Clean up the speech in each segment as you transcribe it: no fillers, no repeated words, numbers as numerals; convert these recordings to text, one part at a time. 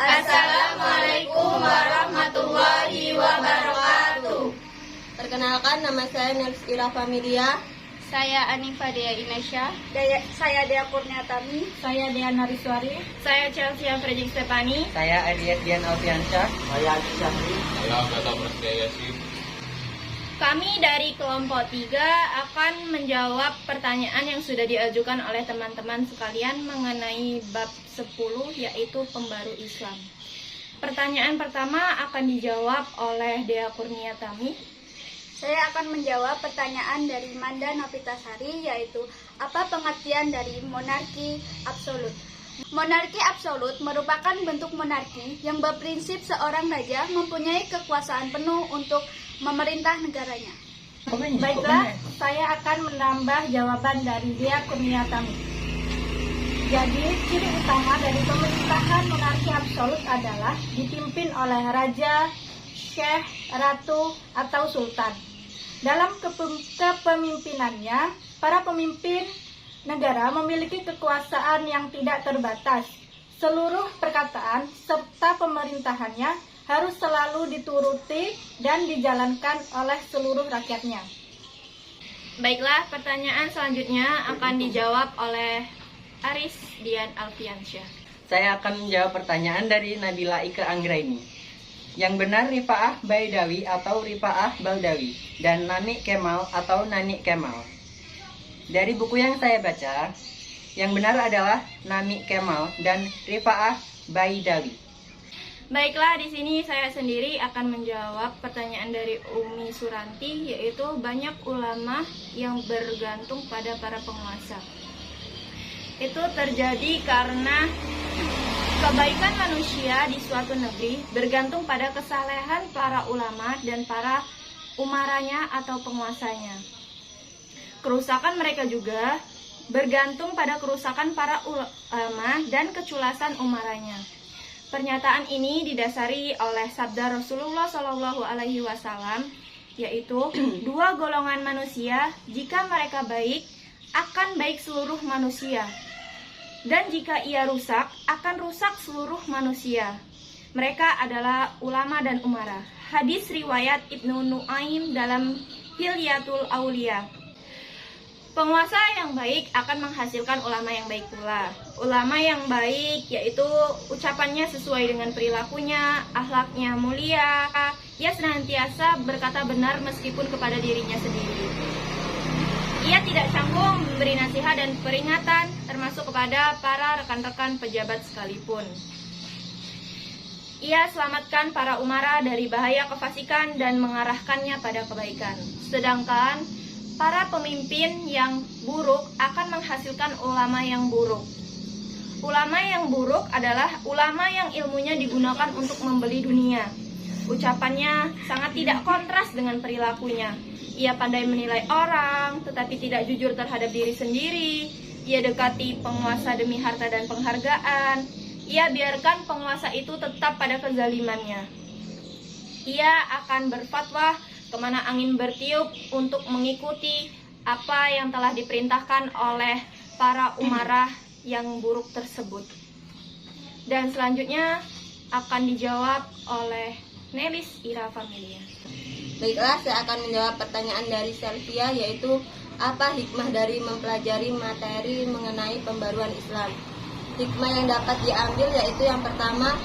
Assalamualaikum warahmatullahi wabarakatuh. Perkenalkan, nama saya Nelis Ira Familia. Saya Anifa Dea Inesya. Saya Dea Kurniatami. Saya Diana Riswari. Saya Chelsea Frejik Stepani. Saya Adiat Dian Alfiansyah. Saya Adi Syahri. Saya Gata Prasetya Yasin. Kami dari kelompok 3 akan menjawab pertanyaan yang sudah diajukan oleh teman-teman sekalian mengenai bab 10, yaitu pembaru Islam. Pertanyaan pertama akan dijawab oleh Dea Kurniatami. Saya akan menjawab pertanyaan dari Manda Novitasari, yaitu apa pengertian dari monarki absolut. Monarki absolut merupakan bentuk monarki yang berprinsip seorang raja mempunyai kekuasaan penuh untuk memerintah negaranya. Baiklah, saya akan menambah jawaban dari Dea Kurniatami. Jadi, ciri utama dari pemerintahan monarki absolut adalah dipimpin oleh raja, syekh, ratu, atau sultan. Dalam kepemimpinannya, para pemimpin negara memiliki kekuasaan yang tidak terbatas. Seluruh perkataan serta pemerintahannya harus selalu dituruti dan dijalankan oleh seluruh rakyatnya. Baiklah, pertanyaan selanjutnya akan dijawab oleh Aris Dian Alfiansyah. Saya akan menjawab pertanyaan dari Nabila Ike Anggraini. Yang benar Rifaah Baidawi atau Rifaah Baldawi dan Nani Kemal atau Nani Kemal. Dari buku yang saya baca, yang benar adalah Nani Kemal dan Rifaah Baidawi. Baiklah, di sini saya sendiri akan menjawab pertanyaan dari Umi Suranti, yaitu banyak ulama yang bergantung pada para penguasa. Itu terjadi karena kebaikan manusia di suatu negeri bergantung pada kesalehan para ulama dan para umaranya atau penguasanya. Kerusakan mereka juga bergantung pada kerusakan para ulama dan keculasan umaranya. Pernyataan ini didasari oleh sabda Rasulullah SAW, yaitu 2 golongan manusia, jika mereka baik, akan baik seluruh manusia. Dan jika ia rusak, akan rusak seluruh manusia. Mereka adalah ulama dan umara. Hadis riwayat Ibnu Nuaim dalam Hilyatul Aulia. Penguasa yang baik akan menghasilkan ulama yang baik pula. Ulama yang baik yaitu ucapannya sesuai dengan perilakunya, akhlaknya mulia, ia senantiasa berkata benar meskipun kepada dirinya sendiri. Ia tidak canggung memberi nasihat dan peringatan, termasuk kepada para rekan-rekan pejabat sekalipun. Ia selamatkan para umara dari bahaya kefasikan dan mengarahkannya pada kebaikan. Sedangkan para pemimpin yang buruk akan menghasilkan ulama yang buruk. Ulama yang buruk adalah ulama yang ilmunya digunakan untuk membeli dunia. Ucapannya sangat tidak kontras dengan perilakunya. Ia pandai menilai orang, tetapi tidak jujur terhadap diri sendiri. Ia dekati penguasa demi harta dan penghargaan. Ia biarkan penguasa itu tetap pada kezalimannya. Ia akan berfatwa kemana angin bertiup untuk mengikuti apa yang telah diperintahkan oleh para umarah yang buruk tersebut. Dan selanjutnya akan dijawab oleh Nelis Ira Familia. Baiklah, saya akan menjawab pertanyaan dari Selvia, yaitu apa hikmah dari mempelajari materi mengenai pembaruan Islam. Hikmah yang dapat diambil yaitu yang pertama,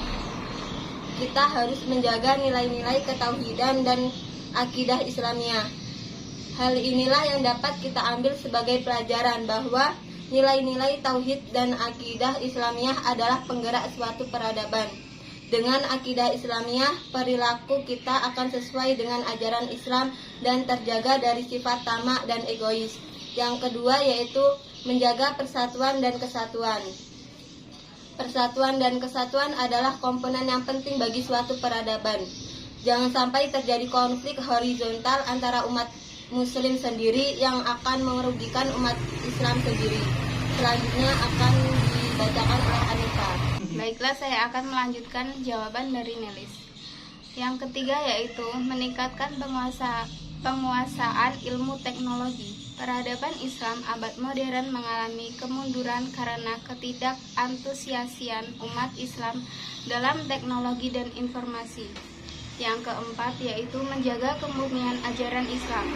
kita harus menjaga nilai-nilai ketauhidan dan akidah Islamiyah. Hal inilah yang dapat kita ambil sebagai pelajaran bahwa nilai-nilai tauhid dan akidah Islamiyah adalah penggerak suatu peradaban. Dengan akidah Islamiyah, perilaku kita akan sesuai dengan ajaran Islam dan terjaga dari sifat tamak dan egois. Yang kedua yaitu menjaga persatuan dan kesatuan. Persatuan dan kesatuan adalah komponen yang penting bagi suatu peradaban. Jangan sampai terjadi konflik horizontal antara umat muslim sendiri yang akan merugikan umat Islam sendiri. Selanjutnya akan dibacakan oleh Anifa. Baiklah, saya akan melanjutkan jawaban dari Nelis. Yang ketiga yaitu meningkatkan penguasaan ilmu teknologi, Peradaban Islam abad modern mengalami kemunduran karena ketidakantusiasian umat Islam dalam teknologi dan informasi. Yang keempat yaitu menjaga kemurnian ajaran Islam.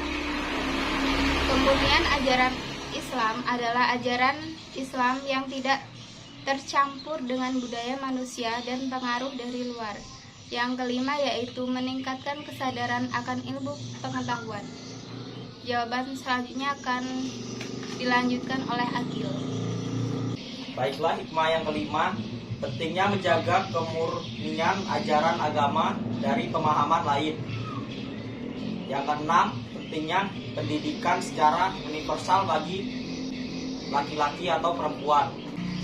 Kemurnian ajaran Islam adalah ajaran Islam yang tidak tercampur dengan budaya manusia dan pengaruh dari luar. Yang kelima yaitu meningkatkan kesadaran akan ilmu pengetahuan. Jawaban selanjutnya akan dilanjutkan oleh Agil. Baiklah, hikmah yang kelima, pentingnya menjaga kemurnian ajaran agama dari pemahaman lain. Yang keenam, pentingnya pendidikan secara universal bagi laki-laki atau perempuan.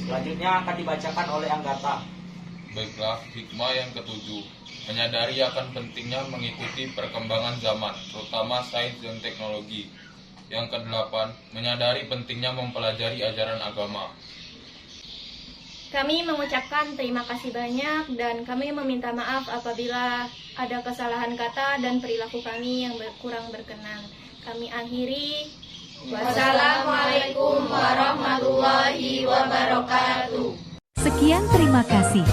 Selanjutnya akan dibacakan oleh Anggata. Baiklah, hikmah yang ketujuh, menyadari akan pentingnya mengikuti perkembangan zaman, terutama sains dan teknologi. Yang kedelapan, menyadari pentingnya mempelajari ajaran agama. Kami mengucapkan terima kasih banyak dan kami meminta maaf apabila ada kesalahan kata dan perilaku kami yang kurang berkenan. Kami akhiri. Wassalamualaikum warahmatullahi wabarakatuh. Sekian, terima kasih.